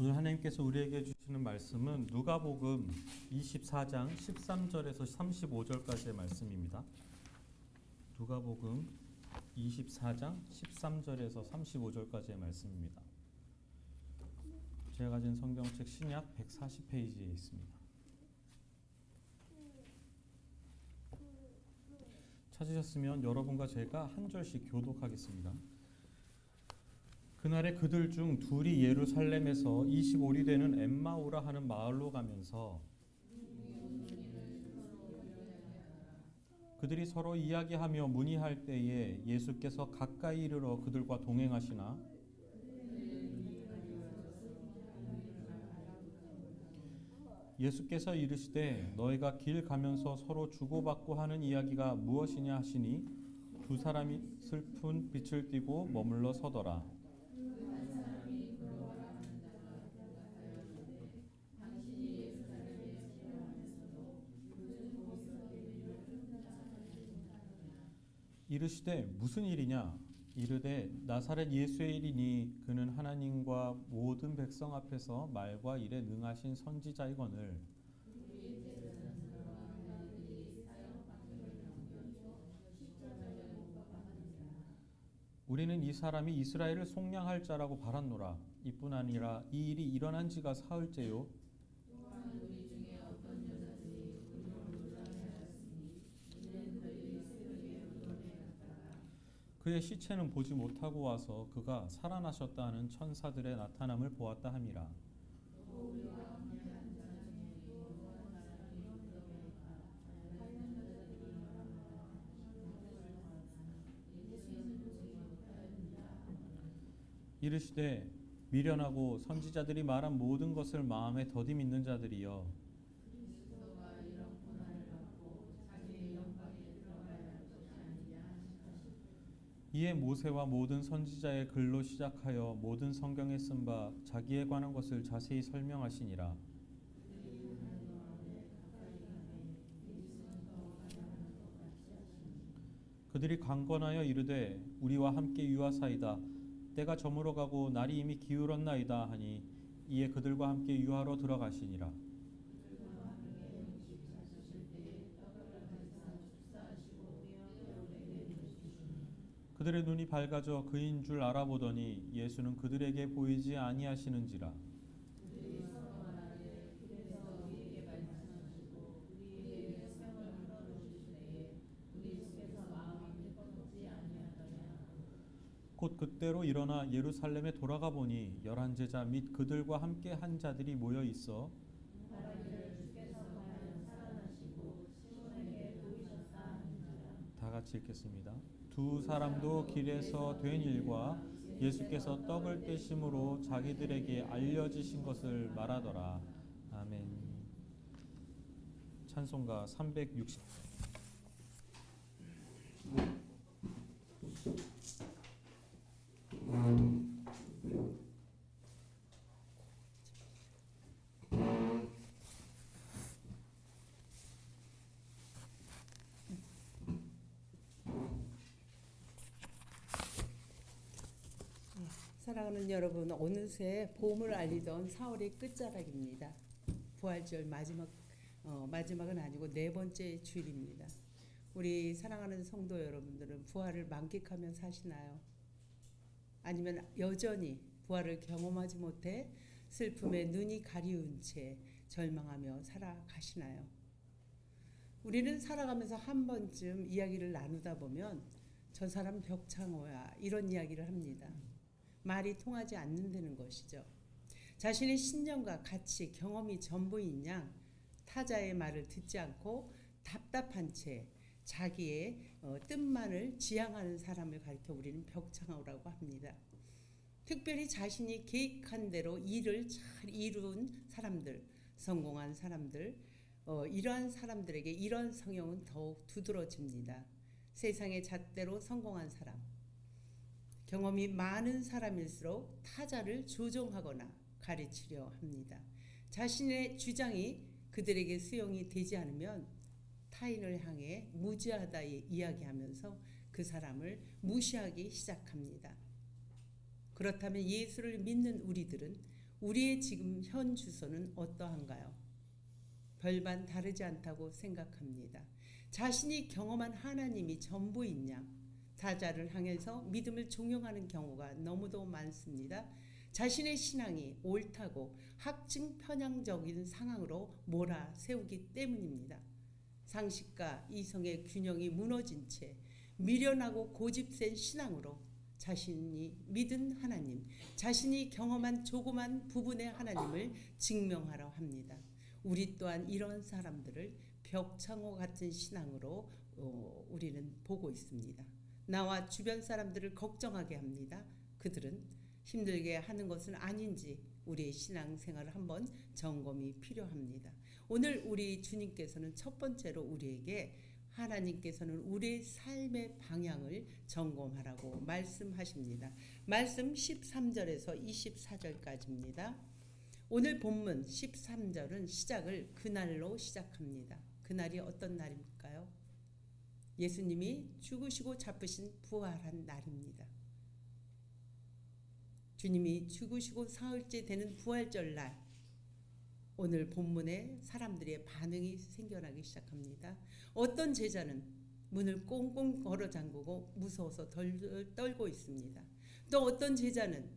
오늘 하나님께서 우리에게 주시는 말씀은 누가복음 24장 13절에서 35절까지의 말씀입니다. 누가복음 24장 13절에서 35절까지의 말씀입니다. 제가 가진 성경책 신약 140페이지에 있습니다. 찾으셨으면 여러분과 제가 한 절씩 교독하겠습니다. 그날에 그들 중 둘이 예루살렘에서 25리 되는 엠마오라 하는 마을로 가면서 그들이 서로 이야기하며 문의할 때에 예수께서 가까이 이르러 그들과 동행하시나 예수께서 이르시되 너희가 길 가면서 서로 주고받고 하는 이야기가 무엇이냐 하시니 두 사람이 슬픈 빛을 띠고 머물러 서더라. 이르시되 무슨 일이냐? 이르되 나사렛 예수의 일이니 그는 하나님과 모든 백성 앞에서 말과 일에 능하신 선지자이거늘 우리는 이 사람이 이스라엘을 속량할 자라고 바랐노라. 이뿐 아니라 이 일이 일어난 지가 사흘째요. 그의 시체는 보지 못하고 와서 그가 살아나셨다 하는 천사들의 나타남을 보았다 함이라. 이르시되 미련하고 선지자들이 말한 모든 것을 마음에 더디 믿는 자들이여 이에 모세와 모든 선지자의 글로 시작하여 모든 성경에 쓴 바 자기에 관한 것을 자세히 설명하시니라. 그들이 강권하여 이르되 우리와 함께 유하사이다. 때가 저물어 가고 날이 이미 기울었나이다 하니 이에 그들과 함께 유하로 들어가시니라. 그들의 눈이 밝아져 그인 줄 알아보더니 예수는 그들에게 보이지 아니하시는지라. 곧 그때로 일어나 예루살렘에 돌아가 보니 11 제자 및 그들과 함께 한 자들이 모여 있어 다 같이 읽겠습니다. 두 사람도 길에서 된 일과 예수께서 떡을 떼심으로 자기들에게 알려지신 것을 말하더라. 아멘. 찬송가 360. 사랑하는 여러분, 어느새 봄을 알리던 4월의 끝자락입니다. 부활절 마지막은 아니고 네 번째 주일입니다. 우리 사랑하는 성도 여러분들은 부활을 만끽하며 사시나요? 아니면 여전히 부활을 경험하지 못해 슬픔에 눈이 가리운 채 절망하며 살아가시나요? 우리는 살아가면서 한 번쯤 이야기를 나누다 보면 저 사람 벽창호야 이런 이야기를 합니다. 말이 통하지 않는다는 것이죠. 자신의 신념과 가치, 경험이 전부인 양 타자의 말을 듣지 않고 답답한 채 자기의 뜻만을 지향하는 사람을 가리켜 우리는 벽창호라고 합니다. 특별히 자신이 계획한 대로 일을 잘 이룬 사람들, 성공한 사람들, 이러한 사람들에게 이런 성향은 더욱 두드러집니다. 세상의 잣대로 성공한 사람, 경험이 많은 사람일수록 타자를 조종하거나 가르치려 합니다. 자신의 주장이 그들에게 수용이 되지 않으면 타인을 향해 무지하다 이야기하면서 그 사람을 무시하기 시작합니다. 그렇다면 예수를 믿는 우리들은 우리의 지금 현 주소는 어떠한가요? 별반 다르지 않다고 생각합니다. 자신이 경험한 하나님이 전부인 양 타자를 향해서 믿음을 종용하는 경우가 너무도 많습니다. 자신의 신앙이 옳다고 확증 편향적인 상황으로 몰아세우기 때문입니다. 상식과 이성의 균형이 무너진 채 미련하고 고집센 신앙으로 자신이 믿은 하나님, 자신이 경험한 조그만 부분의 하나님을 증명하려 합니다. 우리 또한 이런 사람들을 벽창호 같은 신앙으로 우리는 보고 있습니다. 나와 주변 사람들을 걱정하게 합니다. 그들은 힘들게 하는 것은 아닌지 우리의 신앙생활을 한번 점검이 필요합니다. 오늘 우리 주님께서는 첫 번째로 우리에게 하나님께서는 우리의 삶의 방향을 점검하라고 말씀하십니다. 말씀 13절에서 24절까지입니다. 오늘 본문 13절은 시작을 그날로 시작합니다. 그날이 어떤 날일까요? 예수님이 죽으시고 잡으신 부활한 날입니다. 주님이 죽으시고 사흘째 되는 부활절 날, 오늘 본문에 사람들의 반응이 생겨나기 시작합니다. 어떤 제자는 문을 꽁꽁 걸어 잠그고 무서워서 떨고 있습니다. 또 어떤 제자는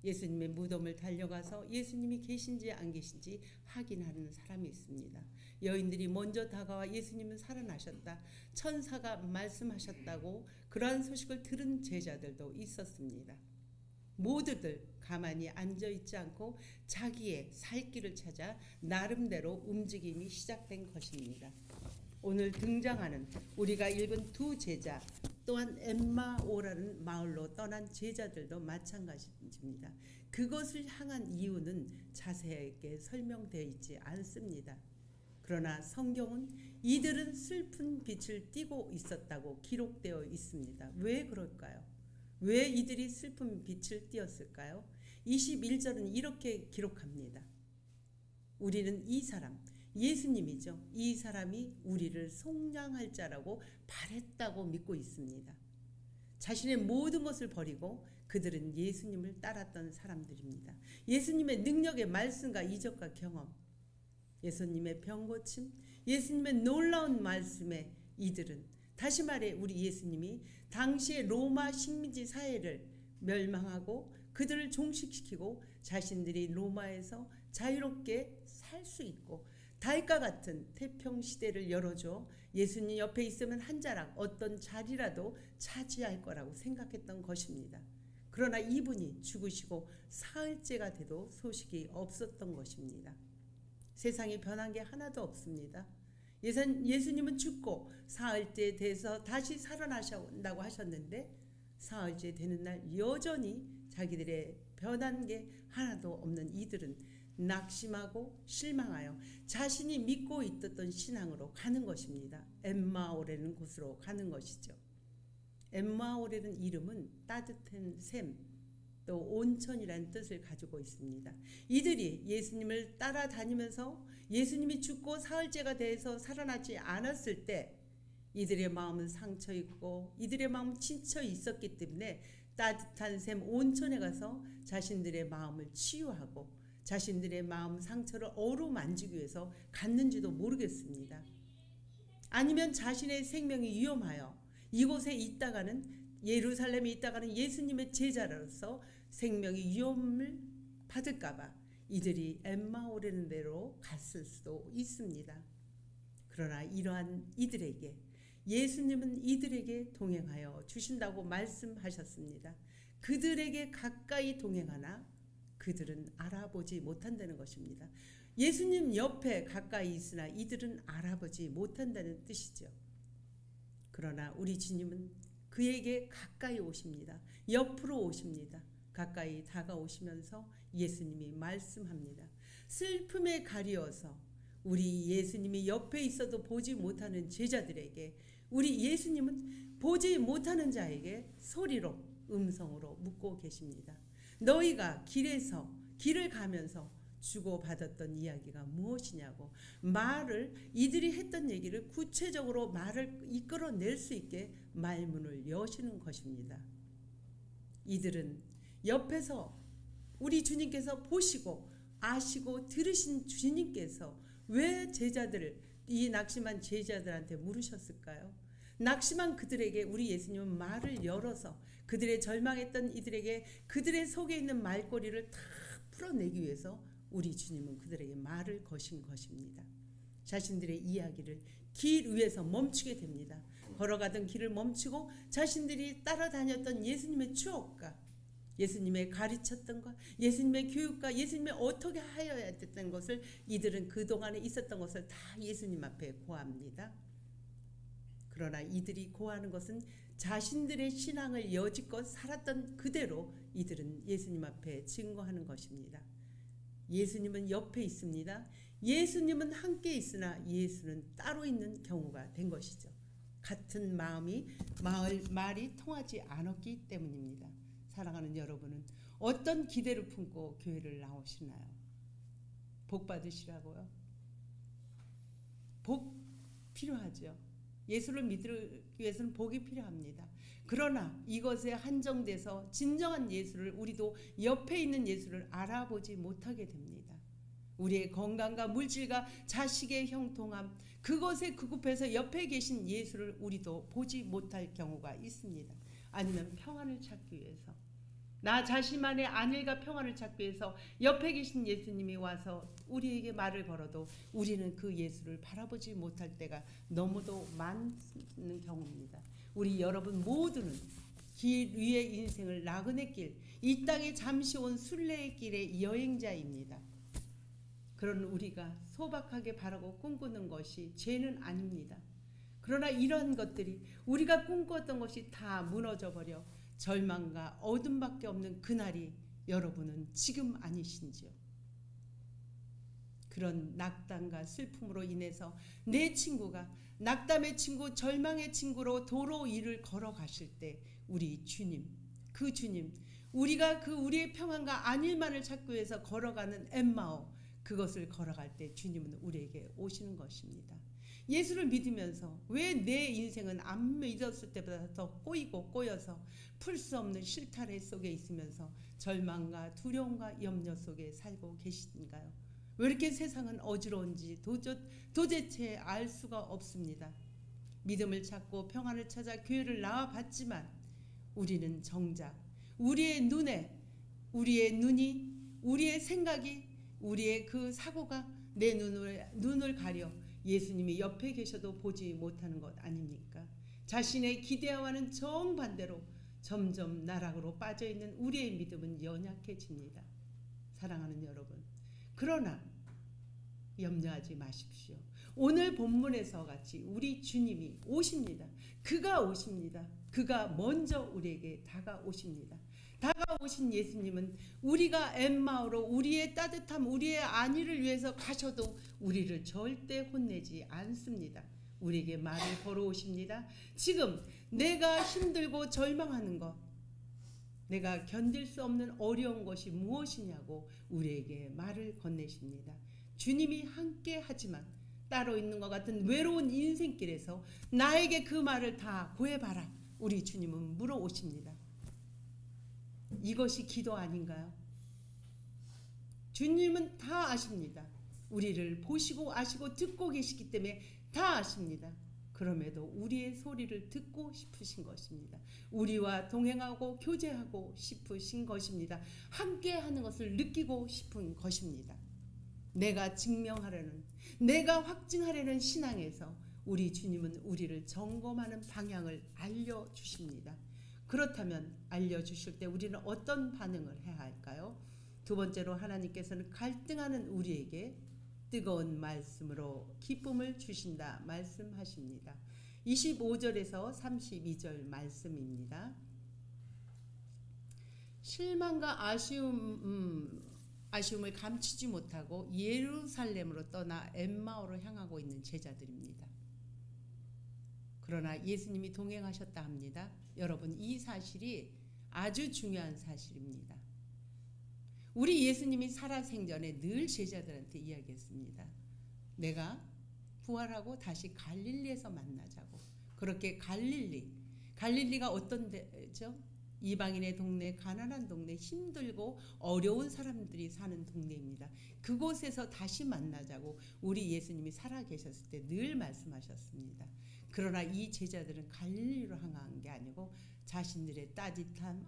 예수님의 무덤을 달려가서 예수님이 계신지 안 계신지 확인하는 사람이 있습니다. 여인들이 먼저 다가와 예수님은 살아나셨다, 천사가 말씀하셨다고 그러한 소식을 들은 제자들도 있었습니다. 모두들 가만히 앉아있지 않고 자기의 살 길을 찾아 나름대로 움직임이 시작된 것입니다. 오늘 등장하는 우리가 읽은 두 제자 또한 엠마오라는 마을로 떠난 제자들도 마찬가지입니다. 그것을 향한 이유는 자세하게 설명되어 있지 않습니다. 그러나 성경은 이들은 슬픈 빛을 띠고 있었다고 기록되어 있습니다. 왜 그럴까요? 왜 이들이 슬픈 빛을 띠었을까요? 21절은 이렇게 기록합니다. 우리는 이 사람, 예수님이죠. 이 사람이 우리를 속량할 자라고 바랬다고 믿고 있습니다. 자신의 모든 것을 버리고 그들은 예수님을 따랐던 사람들입니다. 예수님의 능력의 말씀과 이적과 경험, 예수님의 병고침, 예수님의 놀라운 말씀에 이들은, 다시 말해 우리 예수님이 당시의 로마 식민지 사회를 멸망하고 그들을 종식시키고 자신들이 로마에서 자유롭게 살 수 있고 달과 같은 태평 시대를 열어줘 예수님 옆에 있으면 한 자락 어떤 자리라도 차지할 거라고 생각했던 것입니다. 그러나 이분이 죽으시고 사흘째가 돼도 소식이 없었던 것입니다. 세상이 변한 게 하나도 없습니다. 예수님은 죽고 사흘째 돼서 다시 살아나신다고 하셨는데 사흘째 되는 날 여전히 자기들의 변한 게 하나도 없는 이들은 낙심하고 실망하여 자신이 믿고 있었던 신앙으로 가는 것입니다. 엠마오라는 곳으로 가는 것이죠. 엠마오라는 이름은 따뜻한 샘, 또 온천이라는 뜻을 가지고 있습니다. 이들이 예수님을 따라다니면서 예수님이 죽고 사흘째가 돼서 살아나지 않았을 때 이들의 마음은 상처 있고 이들의 마음은 지쳐 있었기 때문에 따뜻한 샘 온천에 가서 자신들의 마음을 치유하고 자신들의 마음 상처를 어루만지기 위해서 갔는지도 모르겠습니다. 아니면 자신의 생명이 위험하여 이곳에 있다가는 예루살렘에 있다가는 예수님의 제자로서 생명이 위험을 받을까봐 이들이 엠마오라는 데로 갔을 수도 있습니다. 그러나 이러한 이들에게 예수님은 이들에게 동행하여 주신다고 말씀하셨습니다. 그들에게 가까이 동행하나 그들은 알아보지 못한다는 것입니다. 예수님 옆에 가까이 있으나 이들은 알아보지 못한다는 뜻이죠. 그러나 우리 주님은 그에게 가까이 오십니다. 옆으로 오십니다. 가까이 다가오시면서 예수님이 말씀합니다. 슬픔에 가리어서 우리 예수님이 옆에 있어도 보지 못하는 제자들에게 우리 예수님은 보지 못하는 자에게 소리로 음성으로 묻고 계십니다. 너희가 길을 가면서 주고받았던 이야기가 무엇이냐고 이들이 했던 얘기를 구체적으로 말을 이끌어낼 수 있게 말문을 여시는 것입니다. 이들은 옆에서 우리 주님께서 보시고 아시고 들으신 주님께서 왜 제자들을, 이 낙심한 제자들한테 물으셨을까요? 낙심한 그들에게 우리 예수님은 말을 열어서 그들의 절망했던 이들에게 그들의 속에 있는 말꼬리를 다 풀어내기 위해서 우리 주님은 그들에게 말을 거신 것입니다. 자신들의 이야기를 길 위에서 멈추게 됩니다. 걸어가던 길을 멈추고 자신들이 따라다녔던 예수님의 추억과 예수님의 가르쳤던 것, 예수님의 교육과 예수님의 어떻게 하여야 됐던 것을 이들은 그동안에 있었던 것을 다 예수님 앞에 고합니다. 그러나 이들이 고하는 것은 자신들의 신앙을 여지껏 살았던 그대로 이들은 예수님 앞에 증거하는 것입니다. 예수님은 옆에 있습니다. 예수님은 함께 있으나 예수는 따로 있는 경우가 된 것이죠. 같은 말이 통하지 않았기 때문입니다. 사랑하는 여러분은 어떤 기대를 품고 교회를 나오시나요? 복 받으시라고요? 복 필요하죠. 예수를 믿기 위해서는 복이 필요합니다. 그러나 이것에 한정돼서 진정한 예수를, 우리도 옆에 있는 예수를 알아보지 못하게 됩니다. 우리의 건강과 물질과 자식의 형통함, 그것에 급급해서 옆에 계신 예수를 우리도 보지 못할 경우가 있습니다. 아니면 평안을 찾기 위해서, 나 자신만의 안일과 평안을 찾기 위해서 옆에 계신 예수님이 와서 우리에게 말을 걸어도 우리는 그 예수를 바라보지 못할 때가 너무도 많은 경우입니다. 우리 여러분 모두는 길 위의 인생을 나그네 길, 이 땅에 잠시 온 순례의 길의 여행자입니다. 그런 우리가 소박하게 바라고 꿈꾸는 것이 죄는 아닙니다. 그러나 이런 것들이, 우리가 꿈꿨던 것이 다 무너져 버려 절망과 어둠밖에 없는 그날이 여러분은 지금 아니신지요? 그런 낙담과 슬픔으로 인해서 내 친구가 낙담의 친구, 절망의 친구로 도로 위를 걸어가실 때 우리 주님, 그 주님, 우리가 그 우리의 평안과 안일만을 찾기 위해서 걸어가는 엠마오, 그것을 걸어갈 때 주님은 우리에게 오시는 것입니다. 예수를 믿으면서 왜 내 인생은 안 믿었을 때보다 더 꼬여서 풀 수 없는 실타래 속에 있으면서 절망과 두려움과 염려 속에 살고 계신가요? 왜 이렇게 세상은 어지러운지 도대체 알 수가 없습니다. 믿음을 찾고 평안을 찾아 교회를 나와봤지만 우리는 정작 우리의 눈이, 우리의 생각이, 우리의 그 사고가 내 눈을 가려 예수님이 옆에 계셔도 보지 못하는 것 아닙니까? 자신의 기대와는 정반대로 점점 나락으로 빠져있는 우리의 믿음은 연약해집니다. 사랑하는 여러분, 그러나 염려하지 마십시오. 오늘 본문에서 같이 우리 주님이 오십니다. 그가 오십니다. 그가 먼저 우리에게 다가오십니다. 다가오신 예수님은 우리가 엠마오로 우리의 따뜻함, 우리의 안위를 위해서 가셔도 우리를 절대 혼내지 않습니다. 우리에게 말을 걸어오십니다. 지금 내가 힘들고 절망하는 것, 내가 견딜 수 없는 어려운 것이 무엇이냐고 우리에게 말을 건네십니다. 주님이 함께 하지만 따로 있는 것 같은 외로운 인생길에서 나에게 그 말을 다 구해봐라. 우리 주님은 물어오십니다. 이것이 기도 아닌가요? 주님은 다 아십니다. 우리를 보시고 아시고 듣고 계시기 때문에 다 아십니다. 그럼에도 우리의 소리를 듣고 싶으신 것입니다. 우리와 동행하고 교제하고 싶으신 것입니다. 함께 하는 것을 느끼고 싶은 것입니다. 내가 증명하려는, 내가 확증하려는 신앙에서 우리 주님은 우리를 점검하는 방향을 알려주십니다. 그렇다면 알려주실 때 우리는 어떤 반응을 해야 할까요? 두 번째로 하나님께서는 갈등하는 우리에게 뜨거운 말씀으로 기쁨을 주신다 말씀하십니다. 25절에서 32절 말씀입니다. 실망과 아쉬움을 감추지 못하고 예루살렘으로 떠나 엠마오로 향하고 있는 제자들입니다. 그러나 예수님이 동행하셨다 합니다. 여러분, 이 사실이 아주 중요한 사실입니다. 우리 예수님이 살아생전에 늘 제자들한테 이야기했습니다. 내가 부활하고 다시 갈릴리에서 만나자고. 그렇게 갈릴리가 어떤 데죠? 이방인의 동네, 가난한 동네, 힘들고 어려운 사람들이 사는 동네입니다. 그곳에서 다시 만나자고 우리 예수님이 살아계셨을 때 늘 말씀하셨습니다. 그러나 이 제자들은 갈릴리로 향한 게 아니고 자신들의 따뜻함,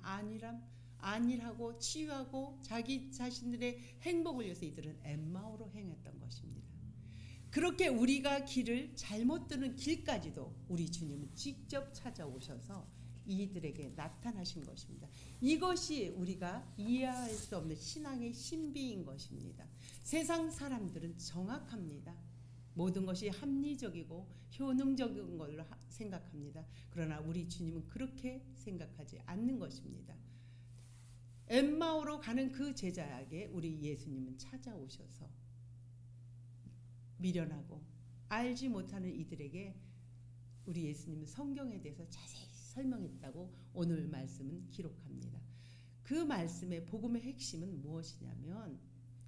안일하고 치유하고 자기 자신들의 행복을 위해서 이들은 엠마오로 행했던 것입니다. 그렇게 우리가 길을 잘못 드는 길까지도 우리 주님은 직접 찾아오셔서 이들에게 나타나신 것입니다. 이것이 우리가 이해할 수 없는 신앙의 신비인 것입니다. 세상 사람들은 정확합니다. 모든 것이 합리적이고 효능적인 걸로 생각합니다. 그러나 우리 주님은 그렇게 생각하지 않는 것입니다. 엠마오로 가는 그 제자에게 우리 예수님은 찾아오셔서 미련하고 알지 못하는 이들에게 우리 예수님은 성경에 대해서 자세히 설명했다고 오늘 말씀은 기록합니다. 그 말씀의 복음의 핵심은 무엇이냐면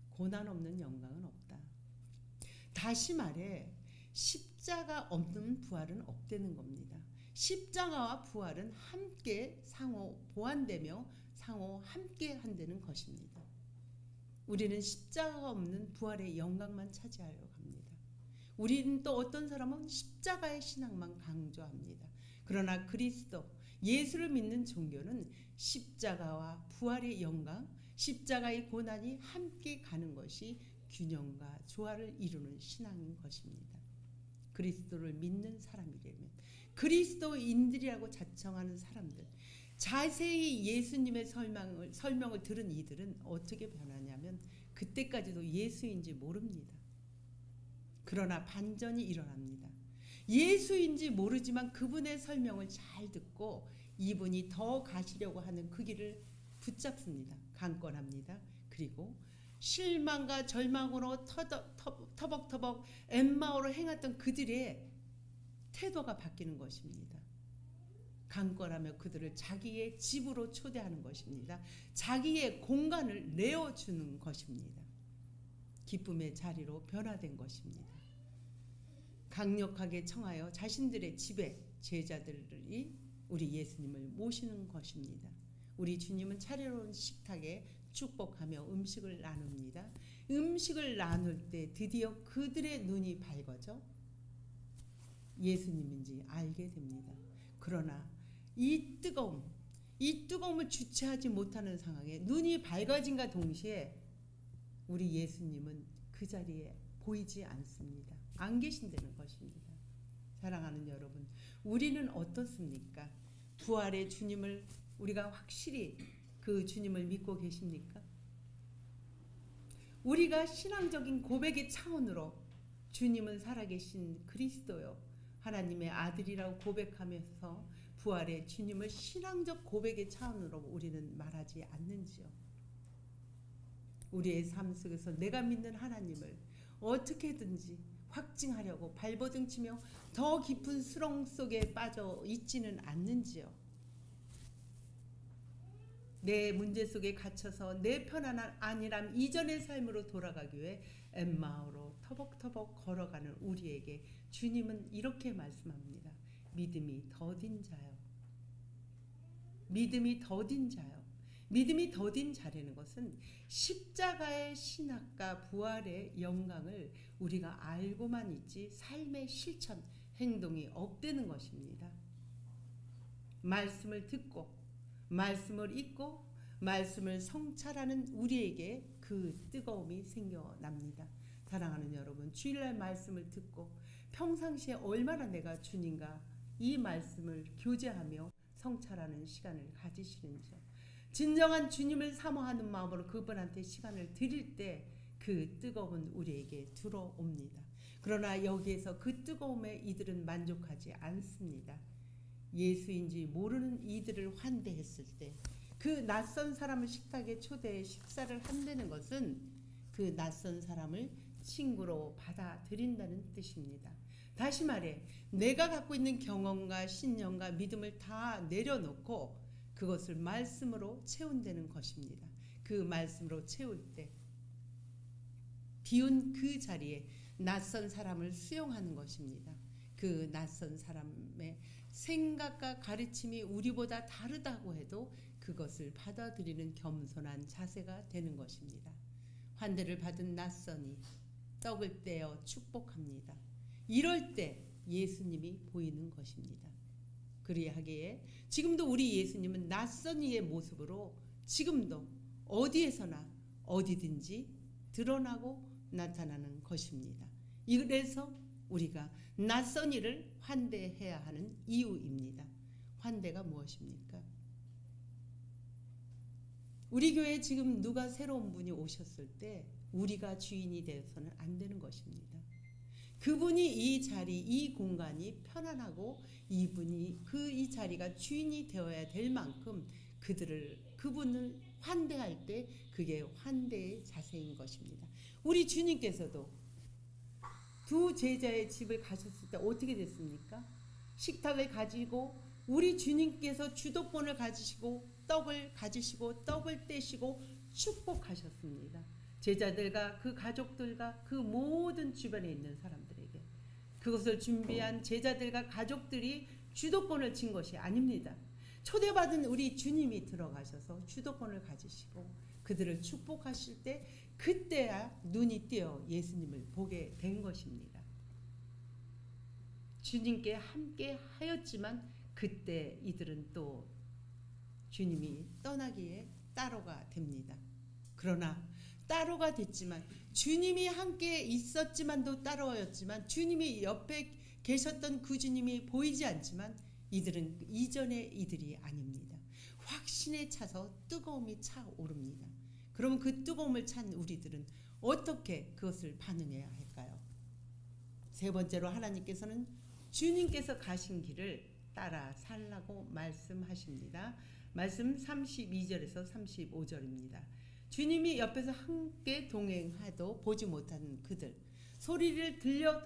고난 없는 영광은 없다. 다시 말해 십자가 없는 부활은 없다는 겁니다. 십자가와 부활은 함께 상호 보완되며 상호 함께 한다는 것입니다. 우리는 십자가가 없는 부활의 영광만 차지하려고 합니다. 우리는 또 어떤 사람은 십자가의 신앙만 강조합니다. 그러나 그리스도, 예수를 믿는 종교는 십자가와 부활의 영광, 십자가의 고난이 함께 가는 것이 균형과 조화를 이루는 신앙인 것입니다. 그리스도를 믿는 사람이라면, 그리스도인들이라고 자청하는 사람들, 자세히 예수님의 설명을 들은 이들은 어떻게 변하냐면 그때까지도 예수인지 모릅니다. 그러나 반전이 일어납니다. 예수인지 모르지만 그분의 설명을 잘 듣고 이분이 더 가시려고 하는 그 길을 붙잡습니다. 강권합니다. 그리고 실망과 절망으로 터벅터벅 엠마오로 행했던 그들의 태도가 바뀌는 것입니다. 강권하며 그들을 자기의 집으로 초대하는 것입니다. 자기의 공간을 내어주는 것입니다. 기쁨의 자리로 변화된 것입니다. 강력하게 청하여 자신들의 집에 제자들이 우리 예수님을 모시는 것입니다. 우리 주님은 차례로운 식탁에 축복하며 음식을 나눕니다. 음식을 나눌 때 드디어 그들의 눈이 밝아져 예수님인지 알게 됩니다. 그러나 이 뜨거움을 주체하지 못하는 상황에 눈이 밝아진과 동시에 우리 예수님은 그 자리에 보이지 않습니다. 안 계신다는 것입니다. 사랑하는 여러분, 우리는 어떻습니까? 부활의 주님을 우리가 확실히 그 주님을 믿고 계십니까? 우리가 신앙적인 고백의 차원으로 주님은 살아계신 그리스도요, 하나님의 아들이라고 고백하면서 부활의 주님을 신앙적 고백의 차원으로 우리는 말하지 않는지요? 우리의 삶 속에서 내가 믿는 하나님을 어떻게든지 확증하려고 발버둥치며 더 깊은 수렁 속에 빠져 있지는 않는지요? 내 문제 속에 갇혀서 내 편안한 안일함 이전의 삶으로 돌아가기 위해 엠마오로 터벅터벅 걸어가는 우리에게 주님은 이렇게 말씀합니다. 믿음이 더딘 자요. 믿음이 더딘 자요. 믿음이 더딘 자라는 것은 십자가의 신학과 부활의 영광을 우리가 알고만 있지 삶의 실천, 행동이 없다는 것입니다. 말씀을 듣고 말씀을 읽고 말씀을 성찰하는 우리에게 그 뜨거움이 생겨납니다. 사랑하는 여러분, 주일날 말씀을 듣고 평상시에 얼마나 내가 주님과 이 말씀을 교제하며 성찰하는 시간을 가지시는지요. 진정한 주님을 사모하는 마음으로 그분한테 시간을 드릴 때 그 뜨거움은 우리에게 들어옵니다. 그러나 여기에서 그 뜨거움에 이들은 만족하지 않습니다. 예수인지 모르는 이들을 환대했을 때 그 낯선 사람을 식탁에 초대해 식사를 한다는 것은 그 낯선 사람을 친구로 받아들인다는 뜻입니다. 다시 말해 내가 갖고 있는 경험과 신념과 믿음을 다 내려놓고 그것을 말씀으로 채운다는 것입니다. 그 말씀으로 채울 때 비운 그 자리에 낯선 사람을 수용하는 것입니다. 그 낯선 사람의 생각과 가르침이 우리보다 다르다고 해도 그것을 받아들이는 겸손한 자세가 되는 것입니다. 환대를 받은 낯선이 떡을 떼어 축복합니다. 이럴 때 예수님이 보이는 것입니다. 그리하기에 지금도 우리 예수님은 낯선 이의 모습으로 지금도 어디에서나 어디든지 드러나고 나타나는 것입니다. 그래서 우리가 낯선 이를 환대해야 하는 이유입니다. 환대가 무엇입니까? 우리 교회에 지금 누가 새로운 분이 오셨을 때 우리가 주인이 되어서는 안 되는 것입니다. 그분이 이 자리, 이 공간이 편안하고 이분이 이 자리가 주인이 되어야 될 만큼 그분을 환대할 때 그게 환대의 자세인 것입니다. 우리 주님께서도 두 제자의 집을 가셨을 때 어떻게 됐습니까? 식탁을 가지고 우리 주님께서 주도권을 가지시고 떡을 가지시고 떡을 떼시고 축복하셨습니다. 제자들과 그 가족들과 그 모든 주변에 있는 사람들에게 그것을 준비한 제자들과 가족들이 주도권을 진 것이 아닙니다. 초대받은 우리 주님이 들어가셔서 주도권을 가지시고 그들을 축복하실 때 그때야 눈이 띄어 예수님을 보게 된 것입니다. 주님께 함께 하였지만 그때 이들은 또 주님이 떠나기에 따로가 됩니다. 그러나 따로가 됐지만 주님이 함께 있었지만도 따로였지만 주님이 옆에 계셨던 그 주님이 보이지 않지만 이들은 이전의 이들이 아닙니다. 확신에 차서 뜨거움이 차오릅니다. 그러면 그 뜨거움을 찬 우리들은 어떻게 그것을 반응해야 할까요? 세 번째로 하나님께서는 주님께서 가신 길을 따라 살라고 말씀하십니다. 말씀 32절에서 35절입니다. 주님이 옆에서 함께 동행하도 보지 못하는 그들, 소리를 들려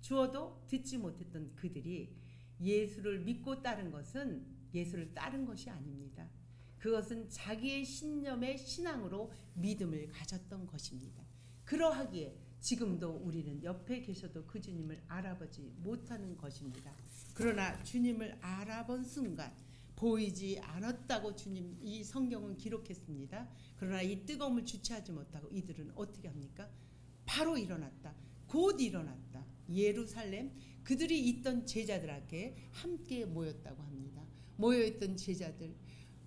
주어도 듣지 못했던 그들이 예수를 믿고 따른 것은 예수를 따른 것이 아닙니다. 그것은 자기의 신념의 신앙으로 믿음을 가졌던 것입니다. 그러하기에 지금도 우리는 옆에 계셔도 그 주님을 알아보지 못하는 것입니다. 그러나 주님을 알아본 순간 보이지 않았다고 주님 이 성경은 기록했습니다. 그러나 이 뜨거움을 주체하지 못하고 이들은 어떻게 합니까? 바로 일어났다. 곧 일어났다. 예루살렘 그들이 있던 제자들에게 함께 모였다고 합니다. 모여있던 제자들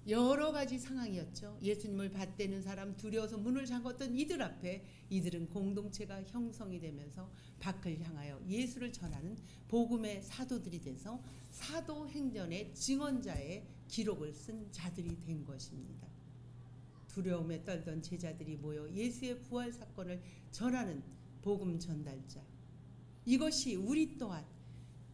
여러 가지 상황이었죠. 예수님을 받대는 사람, 두려워서 문을 잠궜던 이들 앞에 이들은 공동체가 형성이 되면서 밖을 향하여 예수를 전하는 복음의 사도들이 돼서 사도행전의 증언자의 기록을 쓴 자들이 된 것입니다. 두려움에 떨던 제자들이 모여 예수의 부활 사건을 전하는 복음 전달자. 이것이 우리 또한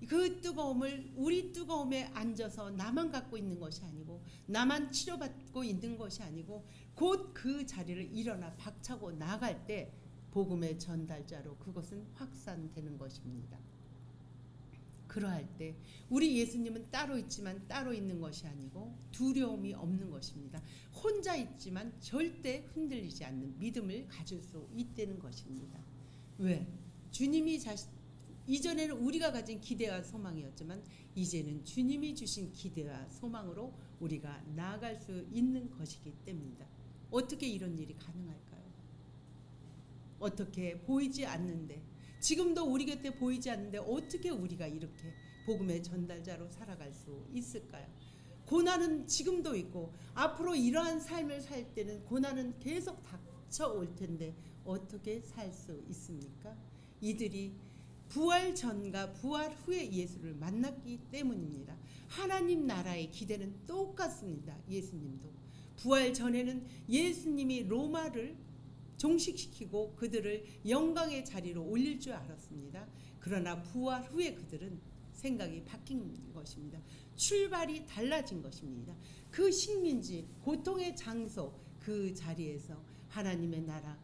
그 뜨거움을 우리 뜨거움에 앉아서 나만 갖고 있는 것이 아니고 나만 치료받고 있는 것이 아니고 곧 그 자리를 일어나 박차고 나갈 때 복음의 전달자로 그것은 확산되는 것입니다. 그러할 때 우리 예수님은 따로 있지만 따로 있는 것이 아니고 두려움이 없는 것입니다. 혼자 있지만 절대 흔들리지 않는 믿음을 가질 수 있다는 것입니다. 왜? 주님이 이전에는 우리가 가진 기대와 소망이었지만 이제는 주님이 주신 기대와 소망으로 우리가 나아갈 수 있는 것이기 때문입니다. 어떻게 이런 일이 가능할까요? 어떻게 보이지 않는데 지금도 우리 곁에 보이지 않는데 어떻게 우리가 이렇게 복음의 전달자로 살아갈 수 있을까요? 고난은 지금도 있고 앞으로 이러한 삶을 살 때는 고난은 계속 닥쳐올 텐데 어떻게 살 수 있습니까? 이들이 부활 전과 부활 후에 예수를 만났기 때문입니다. 하나님 나라의 기대는 똑같습니다. 예수님도 부활 전에는 예수님이 로마를 종식시키고 그들을 영광의 자리로 올릴 줄 알았습니다. 그러나 부활 후에 그들은 생각이 바뀐 것입니다. 출발이 달라진 것입니다. 그 식민지 고통의 장소 그 자리에서 하나님의 나라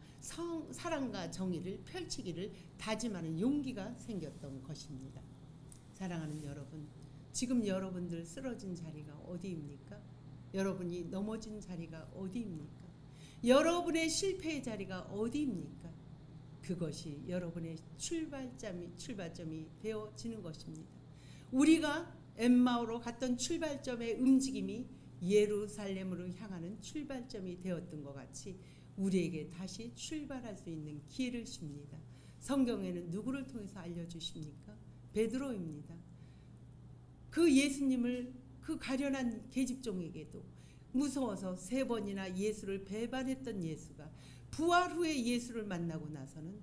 사랑과 정의를 펼치기를 다짐하는 용기가 생겼던 것입니다. 사랑하는 여러분, 지금 여러분들 쓰러진 자리가 어디입니까? 여러분이 넘어진 자리가 어디입니까? 여러분의 실패의 자리가 어디입니까? 그것이 여러분의 출발점이 되어지는 것입니다. 우리가 엠마오로 갔던 출발점의 움직임이 예루살렘으로 향하는 출발점이 되었던 것 같이 우리에게 다시 출발할 수 있는 기회를 줍니다. 성경에는 누구를 통해서 알려주십니까? 베드로입니다. 그 예수님을 그 가련한 계집종에게도 무서워서 3번이나 예수를 배반했던 예수가 부활 후에 예수를 만나고 나서는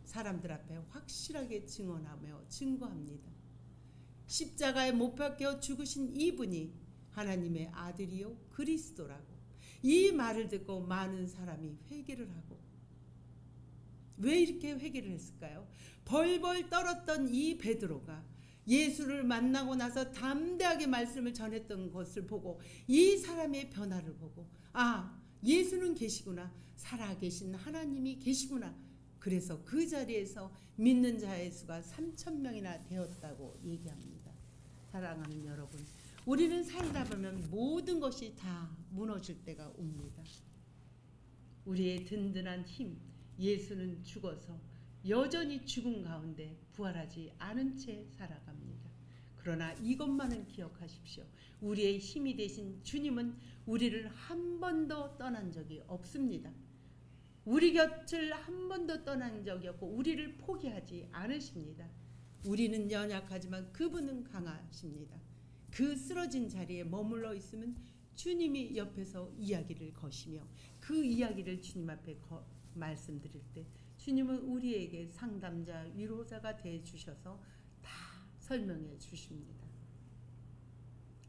사람들 앞에 확실하게 증언하며 증거합니다. 십자가에 못 박혀 죽으신 이분이 하나님의 아들이요 그리스도라고. 이 말을 듣고 많은 사람이 회개를 하고, 왜 이렇게 회개를 했을까요? 벌벌 떨었던 이 베드로가 예수를 만나고 나서 담대하게 말씀을 전했던 것을 보고, 이 사람의 변화를 보고, 아, 예수는 계시구나, 살아계신 하나님이 계시구나. 그래서 그 자리에서 믿는 자의 수가 3,000명이나 되었다고 얘기합니다. 사랑하는 여러분, 우리는 살다 보면 모든 것이 다 무너질 때가 옵니다. 우리의 든든한 힘, 예수는 죽어서 여전히 죽음 가운데 부활하지 않은 채 살아갑니다. 그러나 이것만은 기억하십시오. 우리의 힘이 되신 주님은 우리를 한 번도 떠난 적이 없습니다. 우리 곁을 한 번도 떠난 적이 없고 우리를 포기하지 않으십니다. 우리는 연약하지만 그분은 강하십니다. 그 쓰러진 자리에 머물러 있으면 주님이 옆에서 이야기를 거시며, 그 이야기를 주님 앞에 말씀드릴 때 주님은 우리에게 상담자, 위로자가 되어 주셔서 다 설명해 주십니다.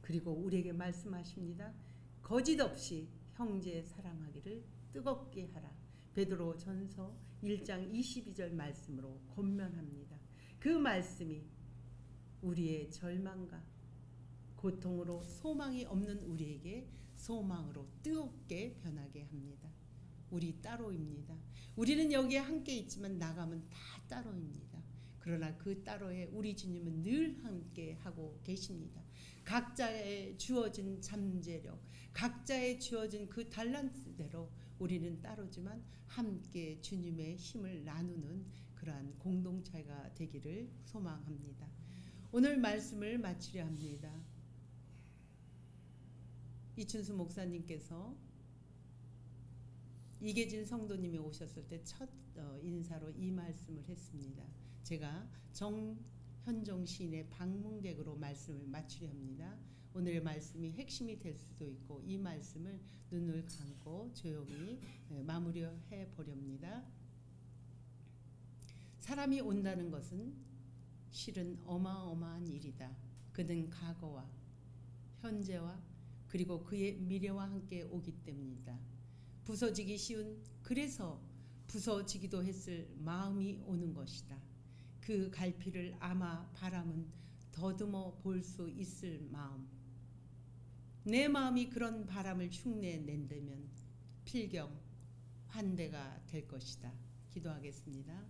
그리고 우리에게 말씀하십니다. 거짓 없이 형제 사랑하기를 뜨겁게 하라. 베드로전서 1장 22절 말씀으로 권면합니다. 그 말씀이 우리의 절망과 고통으로 소망이 없는 우리에게 소망으로 뜨겁게 변하게 합니다. 우리 따로입니다. 우리는 여기에 함께 있지만 나가면 다 따로입니다. 그러나 그 따로에 우리 주님은 늘 함께 하고 계십니다. 각자의 주어진 잠재력, 각자의 주어진 그 달란트대로 우리는 따로지만 함께 주님의 힘을 나누는 그러한 공동체가 되기를 소망합니다. 오늘 말씀을 마치려 합니다. 이춘수 목사님께서 이계진 성도님이 오셨을 때 첫 인사로 이 말씀을 했습니다. 제가 정현종 시인의 방문객으로 말씀을 마치려 합니다. 오늘의 말씀이 핵심이 될 수도 있고 이 말씀을 눈을 감고 조용히 마무리해 보렵니다. 사람이 온다는 것은 실은 어마어마한 일이다. 그는 과거와 현재와 그리고 그의 미래와 함께 오기 때문이다. 부서지기 쉬운, 그래서 부서지기도 했을 마음이 오는 것이다. 그 갈피를 아마 바람은 더듬어 볼 수 있을 마음. 내 마음이 그런 바람을 흉내낸다면 필경 환대가 될 것이다. 기도하겠습니다.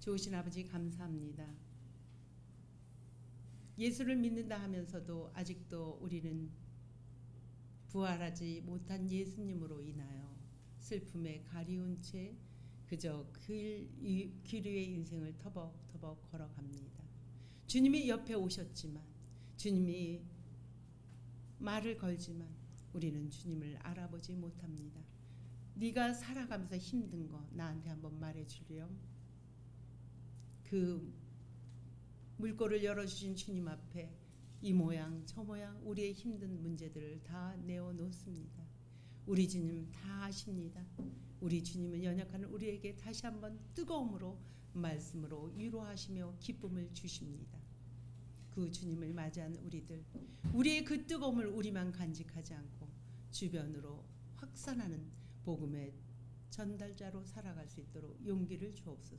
좋으신 아버지 감사합니다. 예수를 믿는다 하면서도 아직도 우리는 부활하지 못한 예수님으로 인하여 슬픔에 가리운 채 그저 길 위의 인생을 터벅터벅 걸어갑니다. 주님이 옆에 오셨지만, 주님이 말을 걸지만 우리는 주님을 알아보지 못합니다. 네가 살아가면서 힘든 거 나한테 한번 말해주렴. 그 물꼬를 열어주신 주님 앞에 이 모양 저 모양 우리의 힘든 문제들을 다 내어놓습니다. 우리 주님 다 아십니다. 우리 주님은 연약한 우리에게 다시 한번 뜨거움으로 말씀으로 위로하시며 기쁨을 주십니다. 그 주님을 맞이한 우리들, 우리의 그 뜨거움을 우리만 간직하지 않고 주변으로 확산하는 복음의 전달자로 살아갈 수 있도록 용기를 주옵소서.